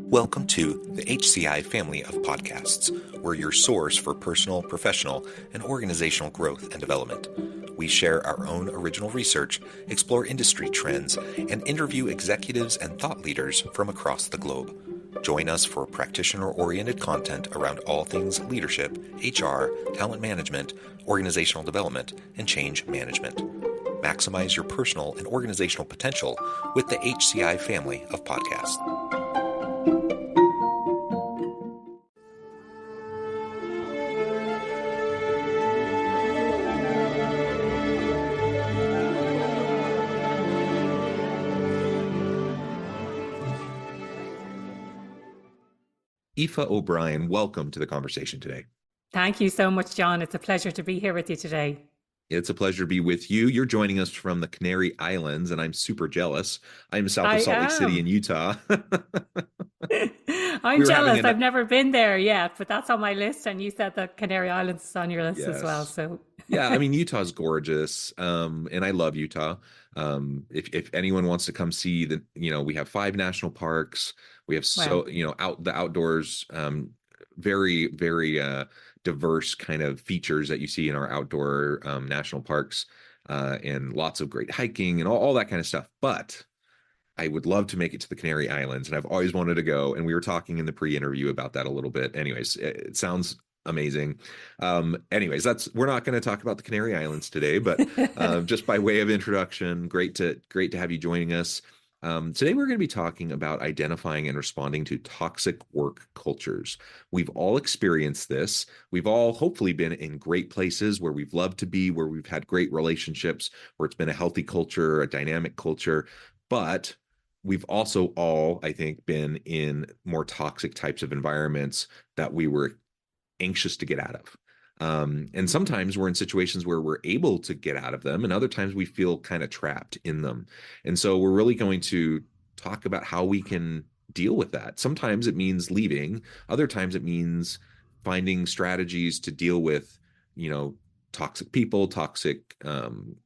Welcome to the HCI family of podcasts. We're your source for personal, professional, and organizational growth and development. We share our own original research, explore industry trends, and interview executives and thought leaders from across the globe. Join us for practitioner-oriented content around all things leadership, HR, talent management, organizational development, and change management. Maximize your personal and organizational potential with the HCI family of podcasts. Aoife O'Brien, welcome to the conversation today. Thank you so much, John. It's a pleasure to be here with you today. It's a pleasure to be with you. You're joining us from the Canary Islands, and I'm super jealous. I'm south of Salt Lake City in Utah. I'm jealous. I've never been there yet, but that's on my list. And you said the Canary Islands is on your list as well. So yeah, I mean, Utah's gorgeous, and I love Utah. If anyone wants to come see we have 5 national parks. We have the outdoors, very, very diverse kind of features that you see in our outdoor national parks, and lots of great hiking and all that kind of stuff. But I would love to make it to the Canary Islands, and I've always wanted to go. And we were talking in the pre-interview about that a little bit. Anyways, it sounds amazing. Anyways, we're not going to talk about the Canary Islands today, but just by way of introduction, great to have you joining us. Today, we're going to be talking about identifying and responding to toxic work cultures. We've all experienced this. We've all hopefully been in great places where we've loved to be, where we've had great relationships, where it's been a healthy culture, a dynamic culture. But we've also all, I think, been in more toxic types of environments that we were anxious to get out of. And sometimes we're in situations where we're able to get out of them, and other times we feel kind of trapped in them. And so we're really going to talk about how we can deal with that. Sometimes it means leaving. Other times it means finding strategies to deal with, toxic people, toxic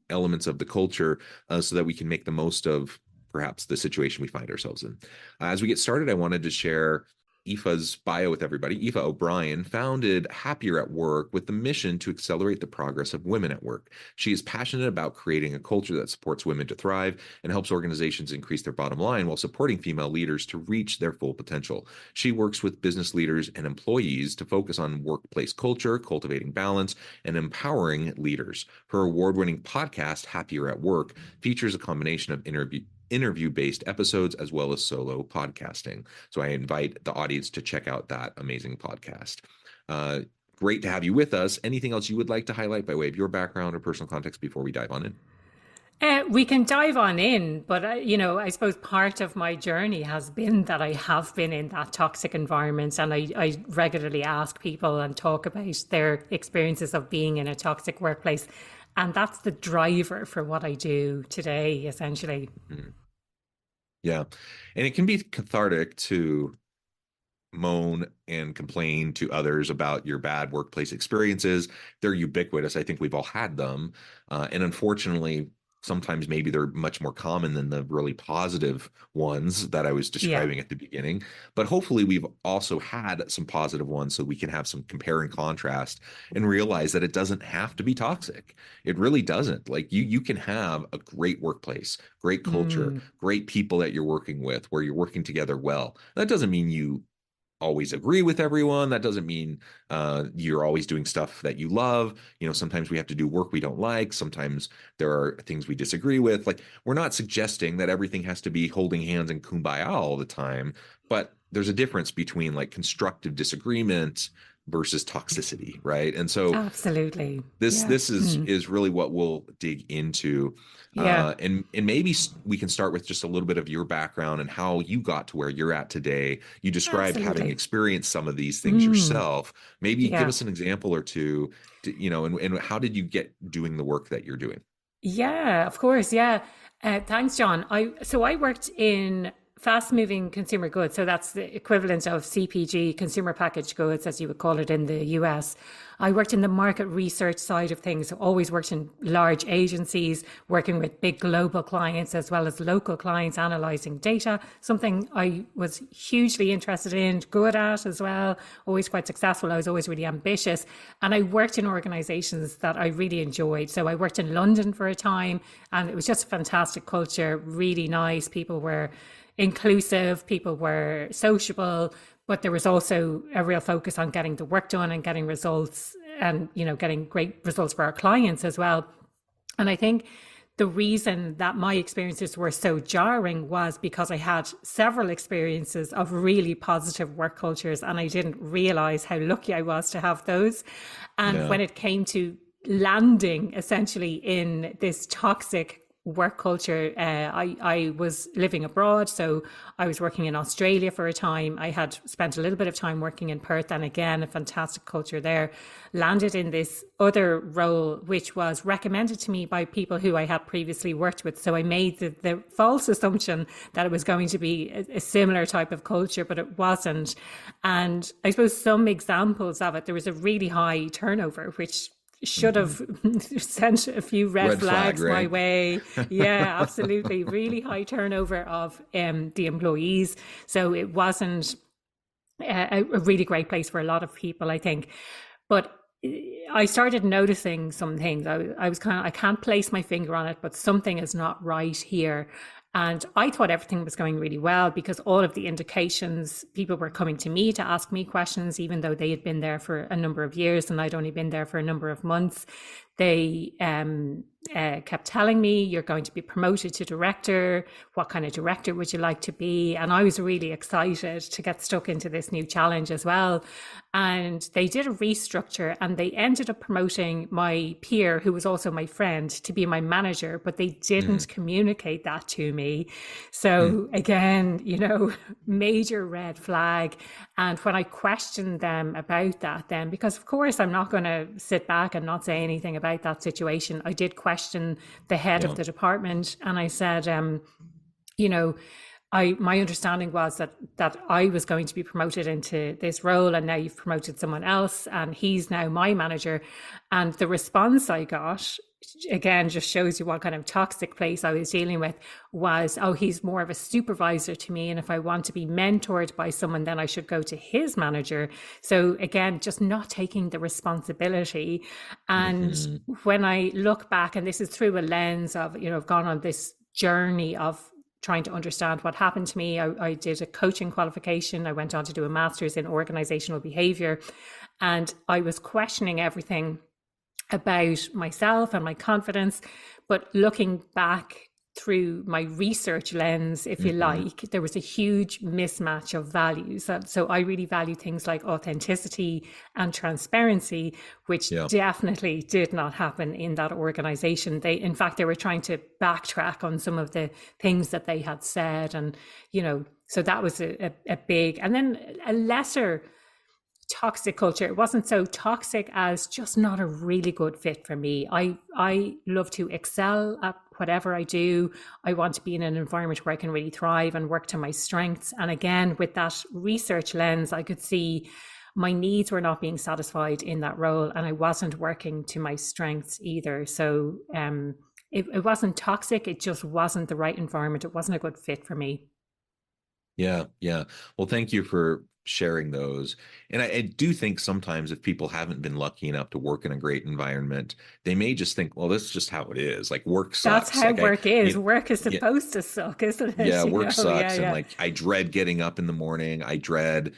elements of the culture, so that we can make the most of perhaps the situation we find ourselves in. As we get started, I wanted to share Aoife's bio with everybody. Aoife O'Brien founded Happier at Work with the mission to accelerate the progress of women at work. She is passionate about creating a culture that supports women to thrive and helps organizations increase their bottom line while supporting female leaders to reach their full potential. She works with business leaders and employees to focus on workplace culture, cultivating balance, and empowering leaders. Her award-winning podcast, Happier at Work, features a combination of interview-based episodes as well as solo podcasting. So I invite the audience to check out that amazing podcast. Great to have you with us. Anything else you would like to highlight by way of your background or personal context before we dive on in? We can dive on in, but I suppose part of my journey has been that I have been in that toxic environment, and I regularly ask people and talk about their experiences of being in a toxic workplace. And that's the driver for what I do today, essentially. Yeah. And it can be cathartic to moan and complain to others about your bad workplace experiences. They're ubiquitous. I think we've all had them. And unfortunately, sometimes maybe they're much more common than the really positive ones that I was describing at the beginning. But hopefully we've also had some positive ones so we can have some compare and contrast and realize that it doesn't have to be toxic. It really doesn't. Like you can have a great workplace, great culture, great people that you're working with, where you're working together well. That doesn't mean you always agree with everyone. That doesn't mean you're always doing stuff that you love. Sometimes we have to do work we don't like. Sometimes there are things we disagree with. Like, we're not suggesting that everything has to be holding hands and kumbaya all the time, but there's a difference between like constructive disagreement versus toxicity, right? And so absolutely, this is really what we'll dig into. And maybe we can start with just a little bit of your background and how you got to where you're at today. You described having experienced some of these things yourself. Maybe give us an example or two, and how did you get doing the work that you're doing? Yeah, of course. Yeah. Thanks, John. I worked in fast-moving consumer goods. So that's the equivalent of CPG, consumer packaged goods, as you would call it in the US. I worked in the market research side of things, so always worked in large agencies, working with big global clients as well as local clients, analyzing data, something I was hugely interested in, good at as well, always quite successful. I was always really ambitious. And I worked in organizations that I really enjoyed. So I worked in London for a time, and it was just a fantastic culture, really nice. People were inclusive, people were sociable, but there was also a real focus on getting the work done and getting results and, you know, getting great results for our clients as well. And I think the reason that my experiences were so jarring was because I had several experiences of really positive work cultures and I didn't realize how lucky I was to have those. And Yeah. when it came to landing essentially in this toxic work culture, I was living abroad. So I was working in Australia for a time. I had spent a little bit of time working in Perth, and again, a fantastic culture there. Landed in this other role, which was recommended to me by people who I had previously worked with. So I made the false assumption that it was going to be a similar type of culture, but it wasn't. And I suppose some examples of it, there was a really high turnover, which should Hmm. have sent a few red Red flag, flags my right? way. Yeah, absolutely. Really high turnover of the employees. So it wasn't a really great place for a lot of people, I think. But I started noticing some things. I was kind of, I can't place my finger on it, but something is not right here. And I thought everything was going really well because all of the indications, people were coming to me to ask me questions, even though they had been there for a number of years and I'd only been there for a number of months. They kept telling me, you're going to be promoted to director. What kind of director would you like to be? And I was really excited to get stuck into this new challenge as well. And they did a restructure and they ended up promoting my peer, who was also my friend, to be my manager, but they Mm. didn't communicate that to me. Hmm. So again, you know, major red flag. And when I questioned them about that, then, because of course I'm not going to sit back and not say anything about that situation, I did question the head of Yeah. the department and I said, you know, my understanding was that I was going to be promoted into this role, and now you've promoted someone else, and he's now my manager. And the response I got, again, just shows you what kind of toxic place I was dealing with, was, oh, he's more of a supervisor to me, and if I want to be mentored by someone, then I should go to his manager. So again, just not taking the responsibility. And Hmm. when I look back, and this is through a lens of, you know, I've gone on this journey of trying to understand what happened to me. I did a coaching qualification. I went on to do a master's in organizational behavior. And I was questioning everything about myself and my confidence. But looking back through my research lens, if you Hmm. like, there was a huge mismatch of values. So I really value things like authenticity and transparency, which Yeah. definitely did not happen in that organization. In fact, they were trying to backtrack on some of the things that they had said. And, you know, so that was a big, and then a lesser toxic culture. It wasn't so toxic as just not a really good fit for me. I love to excel at whatever I do. I want to be in an environment where I can really thrive and work to my strengths. And again, with that research lens, I could see my needs were not being satisfied in that role, and I wasn't working to my strengths either. So it wasn't toxic. It just wasn't the right environment. It wasn't a good fit for me. Yeah, yeah. Well, thank you for sharing those. And I do think sometimes if people haven't been lucky enough to work in a great environment, they may just think, well, this is just how it is. Like work That's sucks. how Like work is. you, Work is yeah, supposed to suck, isn't yeah, it? You work know, yeah, sucks. And yeah. like I dread getting up in the morning. I dread,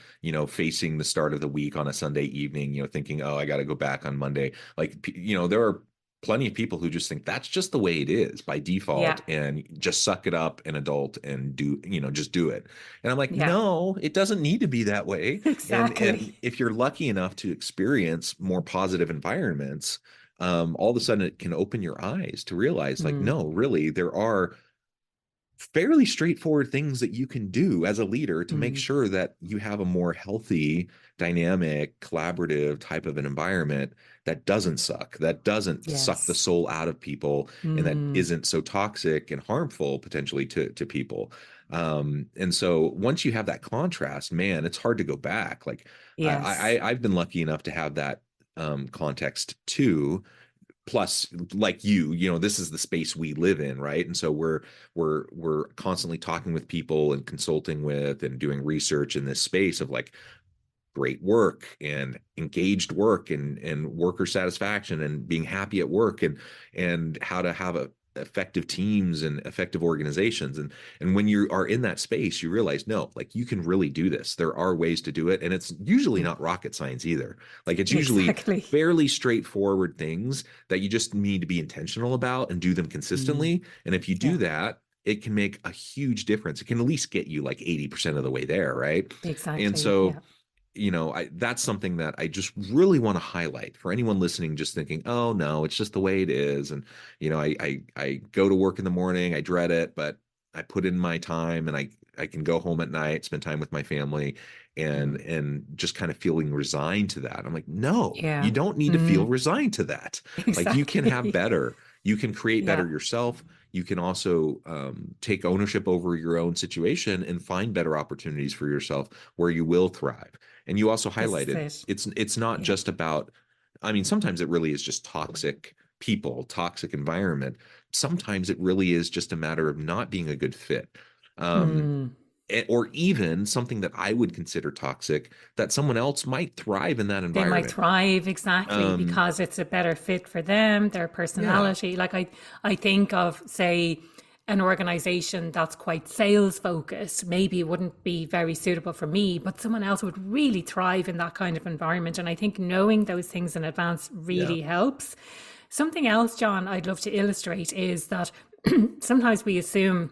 facing the start of the week on a Sunday evening, thinking, oh, I got to go back on Monday. Like, there are plenty of people who just think that's just the way it is by Yeah, default and just suck it up and adult and do, just do it. And I'm like, yeah, no, it doesn't need to be that way. And exactly. if you're lucky enough to experience more positive environments, all of a sudden it can open your eyes to realize like, Mm, no, really, there are fairly straightforward things that you can do as a leader to make mm, sure that you have a more healthy, dynamic, collaborative type of an environment that doesn't suck, that doesn't suck the yes. soul out of people, and that Mm, isn't so toxic and harmful potentially to people. And so once you have that contrast, man, it's hard to go back. Like yes. I've been lucky enough to have that context too. Plus, like this is the space we live in, right? And so we're constantly talking with people and consulting with and doing research in this space of like great work and engaged work and worker satisfaction and being happy at work and how to have effective teams and effective organizations. And when you are in that space, you realize, no, like you can really do this. There are ways to do it, and it's usually Mm. not rocket science either. Like it's usually Exactly. fairly straightforward things that you just need to be intentional about and do them Mm. consistently. And if you Yeah, do that, it can make a huge difference. It can at least get you like 80% of the way there, right? And exactly. so Yeah. that's something that I just really want to highlight for anyone listening, just thinking, oh no, it's just the way it is. And, I go to work in the morning, I dread it, but I put in my time and I can go home at night, spend time with my family Mm. and just kind of feeling resigned to that. I'm like, no, you Yeah. don't need to feel Mm. resigned to that. Like you can have Exactly. better, you can create Yeah. better yourself. You can also take ownership over your own situation and find better opportunities for yourself where you will thrive. And you also This is highlighted it. it's not Yeah. just about, I mean, sometimes it really is just toxic people, toxic environment. Sometimes it really is just a matter of not being a good fit. Um, Mm. or even something that I would consider toxic that someone else might thrive in that They might environment. thrive exactly Um, because it's a better fit for them, their yeah, personality. Like I think of, say, an organization that's quite sales focused. Maybe it wouldn't be very suitable for me, but someone else would really thrive in that kind of environment. And I think knowing those things in advance yeah, really helps. Something else, John, I'd love to illustrate is that sometimes we assume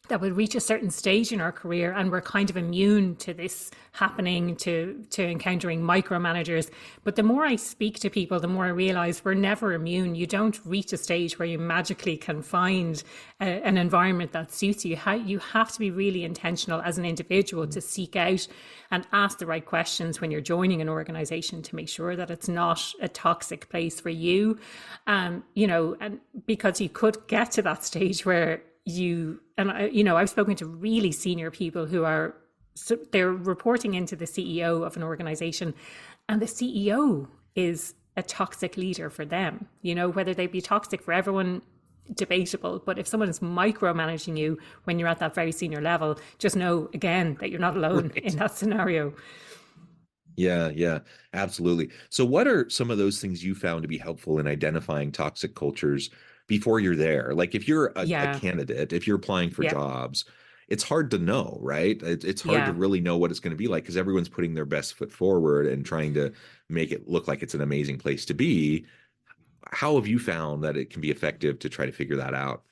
that we reach a certain stage in our career and we're kind of immune to this happening, to encountering micromanagers. But the more I speak to people, the more I realize we're never immune. You don't reach a stage where you magically can find an environment that suits you. You have to be really intentional as an individual to seek out and ask the right questions when you're joining an organization to make sure that it's not a toxic place for you. And because you could get to that stage where I've spoken to really senior people who are, so they're reporting into the CEO of an organization, and the CEO is a toxic leader for them. Whether they be toxic for everyone, debatable, but if someone is micromanaging you when you're at that very senior level, just know again that you're not alone in right. that scenario. Yeah, yeah, absolutely. So, what are some of those things you found to be helpful in identifying toxic cultures before you're there? Like, if you're a Yeah, candidate, if you're applying for yeah, jobs, it's hard to know, right? It's hard to yeah. really know what it's going to be like because everyone's putting their best foot forward and trying to make it look like it's an amazing place to be. How have you found that it can be effective to try to figure that out?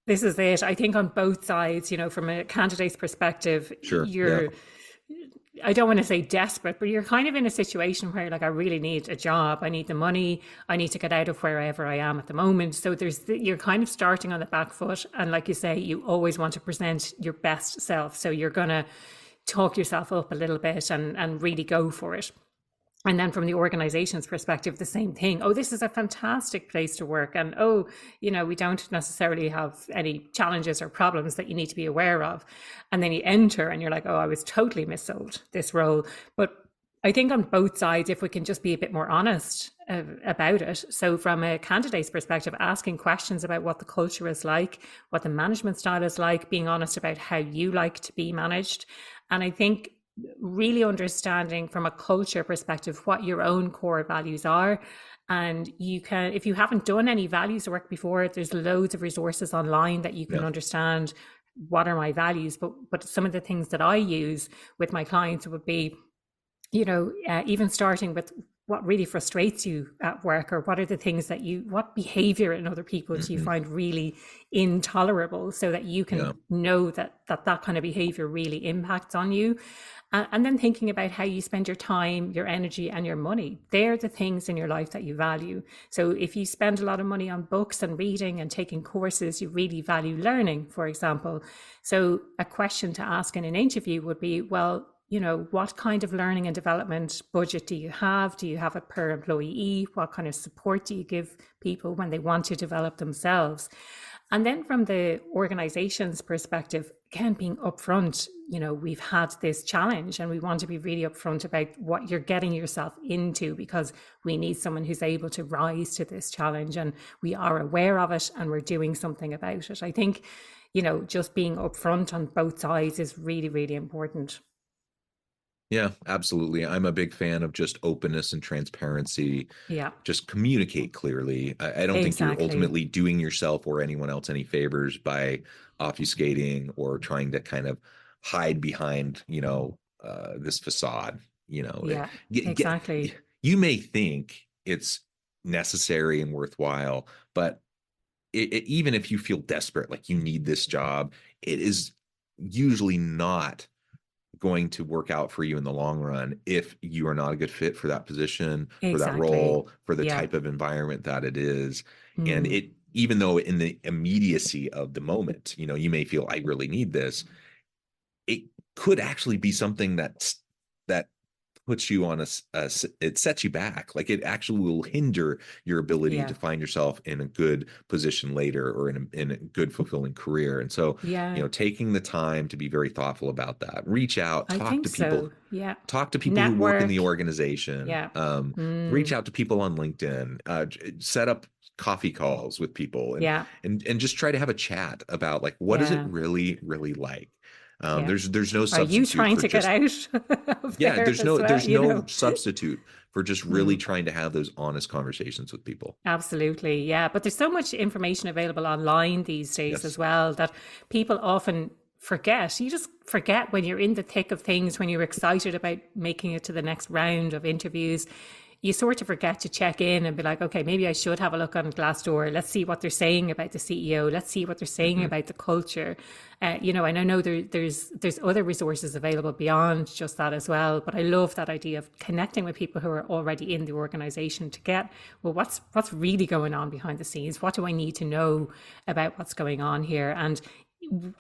This is it. I think on both sides, from a candidate's perspective, Sure. Yeah. I don't want to say desperate, but you're kind of in a situation where like, I really need a job. I need the money. I need to get out of wherever I am at the moment. So you're kind of starting on the back foot. And like you say, you always want to present your best self. So you're going to talk yourself up a little bit and really go for it. And then from the organization's perspective, the same thing. Oh, this is a fantastic place to work. And we don't necessarily have any challenges or problems that you need to be aware of. And then you enter and you're like, oh, I was totally missold this role. But I think on both sides, if we can just be a bit more honest about it. So from a candidate's perspective, asking questions about what the culture is like, what the management style is like, being honest about how you like to be managed. And I think really understanding from a culture perspective what your own core values are. And you can, if you haven't done any values work before, there's loads of resources online that you can Yeah. understand what are my values. But some of the things that I use with my clients would be, even starting with what really frustrates you at work, or what are the things what behavior in other people do you Hmm. find really intolerable, so that you Yeah. can know that kind of behavior really impacts on you. And then thinking about how you spend your time, your energy, and your money. They're the things in your life that you value. So if you spend a lot of money on books and reading and taking courses, you really value learning, for example. So a question to ask in an interview would be, well, what kind of learning and development budget do you have? Do you have it per employee? What kind of support do you give people when they want to develop themselves? And then from the organization's perspective, again, being upfront, we've had this challenge and we want to be really upfront about what you're getting yourself into, because we need someone who's able to rise to this challenge, and we are aware of it and we're doing something about it. I think, just being upfront on both sides is really, really important. Yeah, absolutely. I'm a big fan of just openness and transparency. Yeah, Just communicate clearly. I don't think you're exactly. ultimately doing yourself or anyone else any favors by obfuscating or trying to kind of hide behind, this facade. Yeah, Get, get, exactly. you may think it's necessary and worthwhile, but even if you feel desperate, like you need this job, it is usually not going to work out for you in the long run if you are not a good fit for that position, for that Exactly. role, for the Yeah. type of environment that it is. And Mm, even though in the immediacy of the moment, you may feel I really need this, it could actually be something that puts you on it sets you back. Like it actually will hinder your ability yeah. to find yourself in a good position later or in a good fulfilling career. And so, Yeah. taking the time to be very thoughtful about that, reach out, I think so. Yeah. talk to people who work in the Network. organization, Yeah. reach Mm, out to people on LinkedIn, set up coffee calls with people, and yeah. just try to have a chat about like what is it Yeah. really like. Yeah. There's no Are you substitute trying for to get just out of yeah, there as well? there's no substitute for just really Mm. trying to have those honest conversations with people. Absolutely, yeah. But there's so much information available online these days as Yes. well that people often forget. You just forget when you're in the thick of things, when you're excited about making it to the next round of interviews. You sort of forget to check in and be like, okay, maybe I should have a look on Glassdoor. Let's see what they're saying about the CEO. Let's see what they're saying Hmm. about the culture. And I know there's other resources available beyond just that as well. But I love that idea of connecting with people who are already in the organization to get, well, what's really going on behind the scenes? What do I need to know about what's going on here? And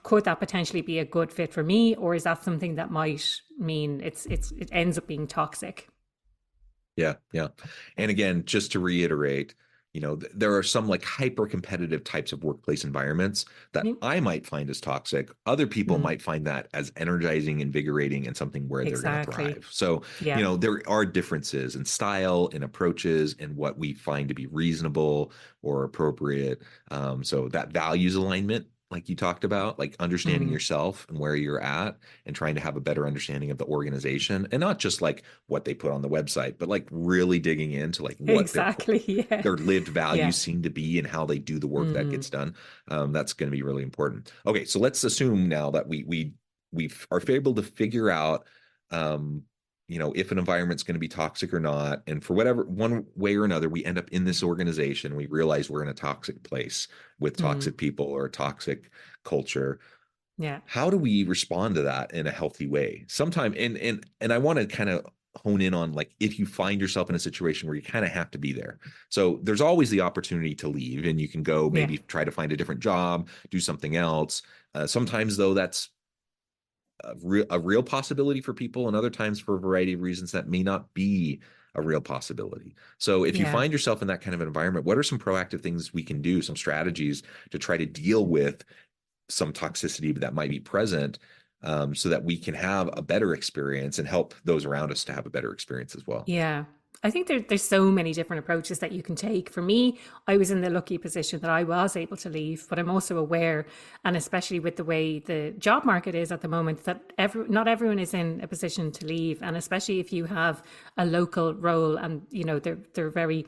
could that potentially be a good fit for me, or is that something that might mean it ends up being toxic? Yeah, yeah. And again, just to reiterate, there are some like hyper competitive types of workplace environments that Mm, I might find as toxic. Other people mm, might find that as energizing, invigorating, and something where they're going to exactly. thrive. So, Yeah. there are differences in style, in approaches, and what we find to be reasonable or appropriate. So that values alignment, like you talked about, like understanding Mm, yourself and where you're at and trying to have a better understanding of the organization and not just like what they put on the website, but like really digging into like what exactly. Yeah. their lived Yeah. values seem to be and how they do the work that Mm, gets done. That's going to be really important. Okay, so let's assume now that we are able to figure out, um, if an environment's going to be toxic or not, and for whatever one way or another, we end up in this organization, we realize we're in a toxic place with mm, toxic people or a toxic culture. yeah. How do we respond to that in a healthy way? Sometime and I want to kind of hone in on like if you find yourself in a situation where you kind of have to be there. So there's always the opportunity to leave and you can go Yeah. maybe try to find a different job, do something else. Sometimes though that's a real possibility for people and other times for a variety of reasons that may not be a real possibility. So if you Yeah. find yourself in that kind of an environment, what are some proactive things we can do, some strategies to try to deal with some toxicity that might be present, so that we can have a better experience and help those around us to have a better experience as well. Yeah. I think there's so many different approaches that you can take. For me, I was in the lucky position that I was able to leave, but I'm also aware, and especially with the way the job market is at the moment, that not everyone is in a position to leave. And especially if you have a local role and, they're very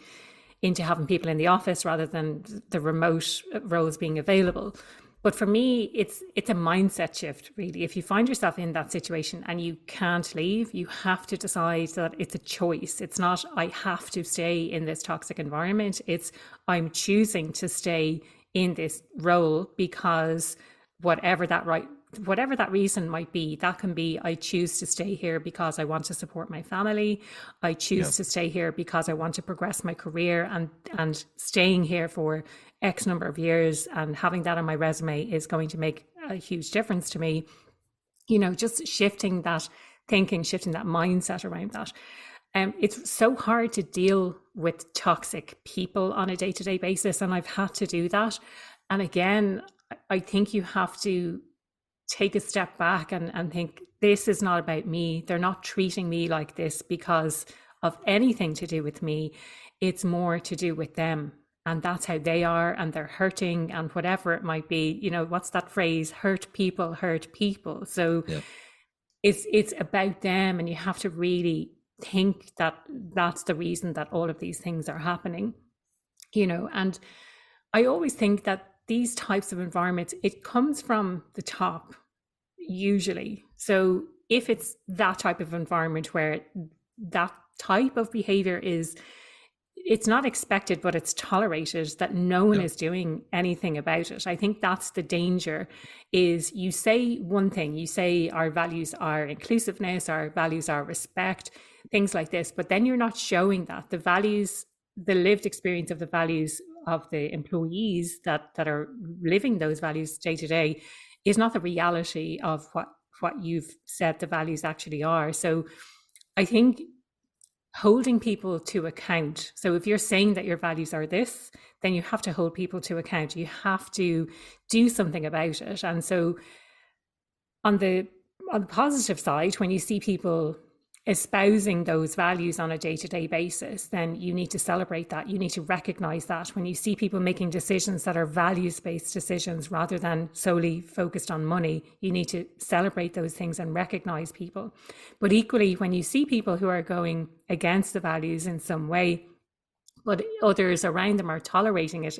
into having people in the office rather than the remote roles being available. But for me, it's a mindset shift, really. If you find yourself in that situation and you can't leave, you have to decide that it's a choice. It's not, I have to stay in this toxic environment. It's, I'm choosing to stay in this role because whatever that right whatever that reason might be, that can be, I choose to stay here because I want to support my family. I Yeah. choose to stay here because I want to progress my career, and staying here for X number of years and having that on my resume is going to make a huge difference to me. Just shifting that thinking, shifting that mindset around that. It's so hard to deal with toxic people on a day to day basis. And I've had to do that. And again, I think you have to take a step back and think, this is not about me. They're not treating me like this because of anything to do with me. It's more to do with them. And that's how they are, and they're hurting, and whatever it might be. You know, what's that phrase? Hurt people hurt people. So Yeah. it's about them, and you have to really think that that's the reason that all of these things are happening. You know, and I always think that these types of environments, it comes from the top usually. So if it's that type of environment where that type of behavior is, it's not expected, but it's tolerated, that no one Yeah. is doing anything about it. I think that's the danger. Is you say one thing, you say our values are inclusiveness, our values are respect, things like this, but then you're not showing that the values, the lived experience of the values of the employees that are living those values day to day is not the reality of what you've said the values actually are. So I think holding people to account. So if you're saying that your values are this, then you have to hold people to account. You have to do something about it. And so on the positive side, when you see people espousing those values on a day-to-day basis, then you need to celebrate that. You need to recognize that. When you see people making decisions that are values-based decisions rather than solely focused on money, you need to celebrate those things and recognize people. But equally, when you see people who are going against the values in some way, but others around them are tolerating it,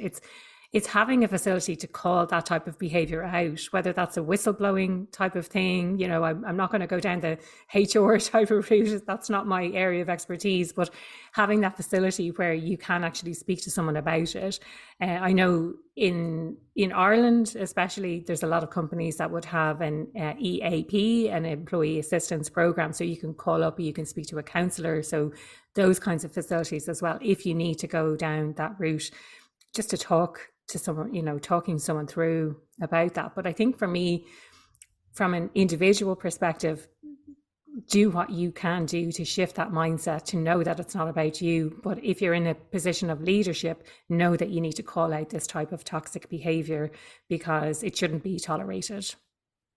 it's having a facility to call that type of behavior out, whether that's a whistleblowing type of thing. You know, I'm not going to go down the HR type of route. That's not my area of expertise, but having that facility where you can actually speak to someone about it. I know in Ireland, especially, there's a lot of companies that would have an EAP, an employee assistance program. So you can call up, you can speak to a counsellor. So those kinds of facilities as well, if you need to go down that route, just to talk to someone, you know, talking someone through about that. But I think for me, from an individual perspective, do what you can do to shift that mindset, to know that it's not about you. But if you're in a position of leadership, know that you need to call out this type of toxic behavior because it shouldn't be tolerated.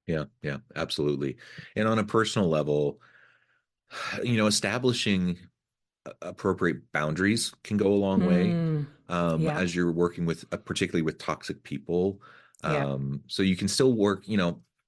Yeah. Yeah. Absolutely. And on a personal level, establishing appropriate boundaries can go a long way, Yeah, as you're working with, particularly with toxic people. yeah, So you can still work,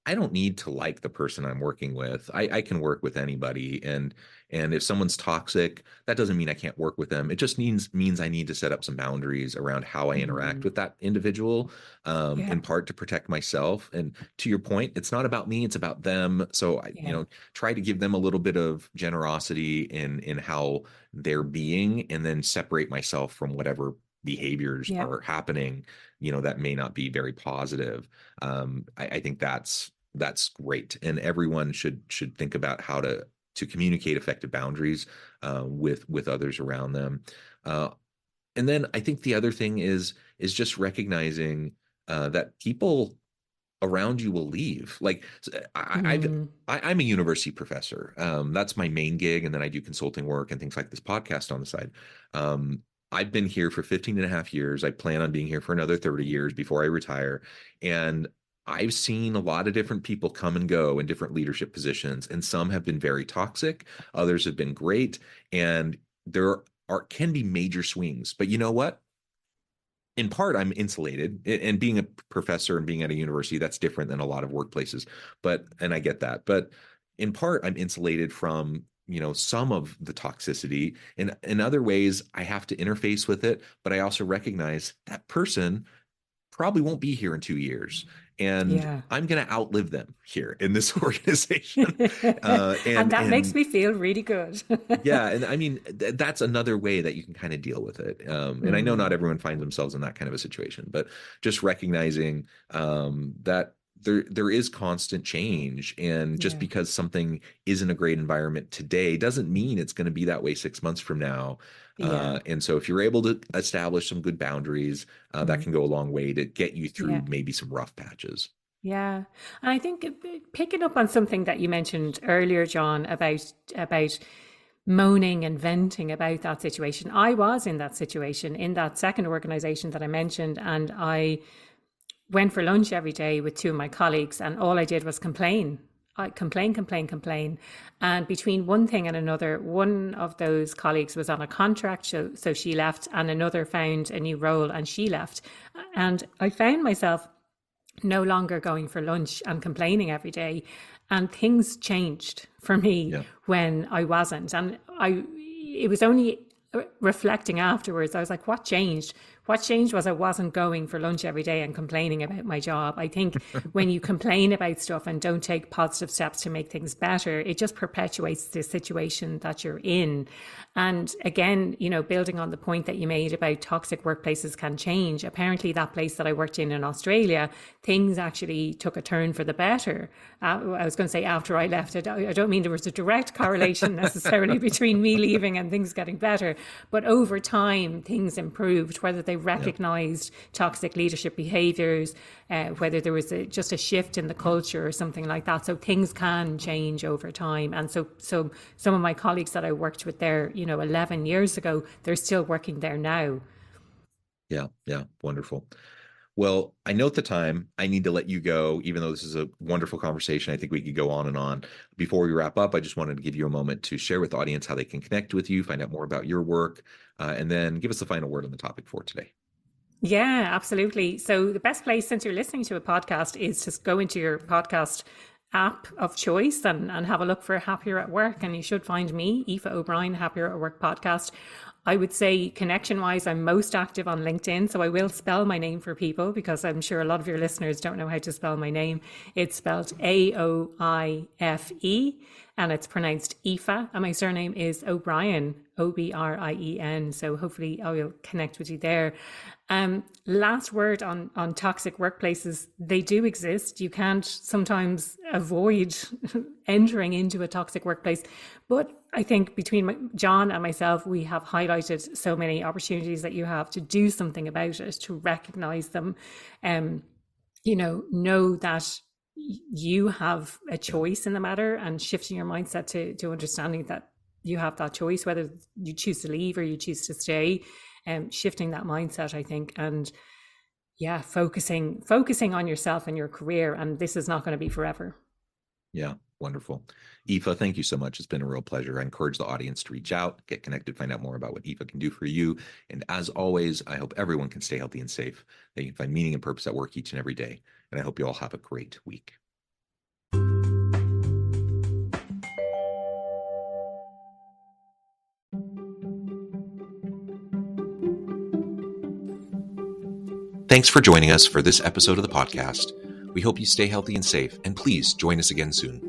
I don't need to like the person I'm working with. I can work with anybody. And if someone's toxic, that doesn't mean I can't work with them. It just means I need to set up some boundaries around how I interact with that individual, yeah, in part to protect myself. And to your point, it's not about me, it's about them. So yeah, try to give them a little bit of generosity in how they're being, and then separate myself from whatever behaviors yeah, are happening, that may not be very positive. I think that's great, and everyone should think about how to communicate effective boundaries, with others around them. Uh, and then I think the other thing is just recognizing, that people around you will leave. Like, mm, I'm a university professor. That's my main gig, and then I do consulting work and things like this podcast on the side. Um, I've been here for 15 and a half years. I plan on being here for another 30 years before I retire. And I've seen a lot of different people come and go in different leadership positions, and some have been very toxic, others have been great, and there can be major swings. But you know what? In part, I'm insulated, and being a professor and being at a university, that's different than a lot of workplaces. And I get that. But in part, I'm insulated from, some of the toxicity. And in other ways, I have to interface with it, but I also recognize that person probably won't be here in 2 years. And yeah. I'm going to outlive them here in this organization. And And that makes and me feel really good. yeah, and I mean, that's another way that you can kind of deal with it. And I know not everyone finds themselves in that kind of a situation, but just recognizing, that there is constant change, and just Yeah, because something isn't a great environment today doesn't mean it's going to be that way 6 months from now. yeah, And so if you're able to establish some good boundaries, that mm, can go a long way to get you yeah. through maybe some rough patches. Yeah, and I think picking up on something that you mentioned earlier, John, about moaning and venting about that situation. I was in that situation in that second organization that I mentioned, and went for lunch every day with two of my colleagues, and all I did was complain. I complain. And between one thing and another, one of those colleagues was on a contract, so she left, and another found a new role and she left. And I found myself no longer going for lunch and complaining every day. And things changed for me when I wasn't. And it was only reflecting afterwards, I was like, what changed? What changed was I wasn't going for lunch every day and complaining about my job. I think when you complain about stuff and don't take positive steps to make things better, it just perpetuates the situation that you're in. And again, building on the point that you made about toxic workplaces can change. Apparently that place that I worked in Australia, things actually took a turn for the better. I was going to say after I left it. I don't mean there was a direct correlation necessarily between me leaving and things getting better, but over time things improved, whether they recognized toxic leadership behaviors, whether there was just a shift in the culture or something like that. So things can change over time. And so some of my colleagues that I worked with there, 11 years ago, they're still working there now. Yeah. Wonderful. Well, I note the time. I need to let you go, even though this is a wonderful conversation. I think we could go on and on. Before we wrap up, I just wanted to give you a moment to share with the audience how they can connect with you, find out more about your work, and then give us the final word on the topic for today. Yeah, absolutely. So the best place, since you're listening to a podcast, is just go into your podcast app of choice and have a look for Happier at Work. And you should find me, Aoife O'Brien, Happier at Work podcast. I would say connection wise, I'm most active on LinkedIn. So I will spell my name for people because I'm sure a lot of your listeners don't know how to spell my name. It's spelled Aoife and it's pronounced Aoife. And my surname is O'Brien, Obrien. So hopefully I will connect with you there. Last word on toxic workplaces. They do exist. You can't sometimes avoid entering into a toxic workplace. But I think between John and myself, we have highlighted so many opportunities that you have to do something about it, to recognize them, know that you have a choice in the matter, and shifting your mindset to understanding that you have that choice, whether you choose to leave or you choose to stay, shifting that mindset, I think. And yeah, focusing on yourself and your career. And this is not going to be forever. Yeah. Wonderful. Aoife, thank you so much. It's been a real pleasure. I encourage the audience to reach out, get connected, find out more about what Aoife can do for you. And as always, I hope everyone can stay healthy and safe. They can find meaning and purpose at work each and every day. And I hope you all have a great week. Thanks for joining us for this episode of the podcast. We hope you stay healthy and safe, and please join us again soon.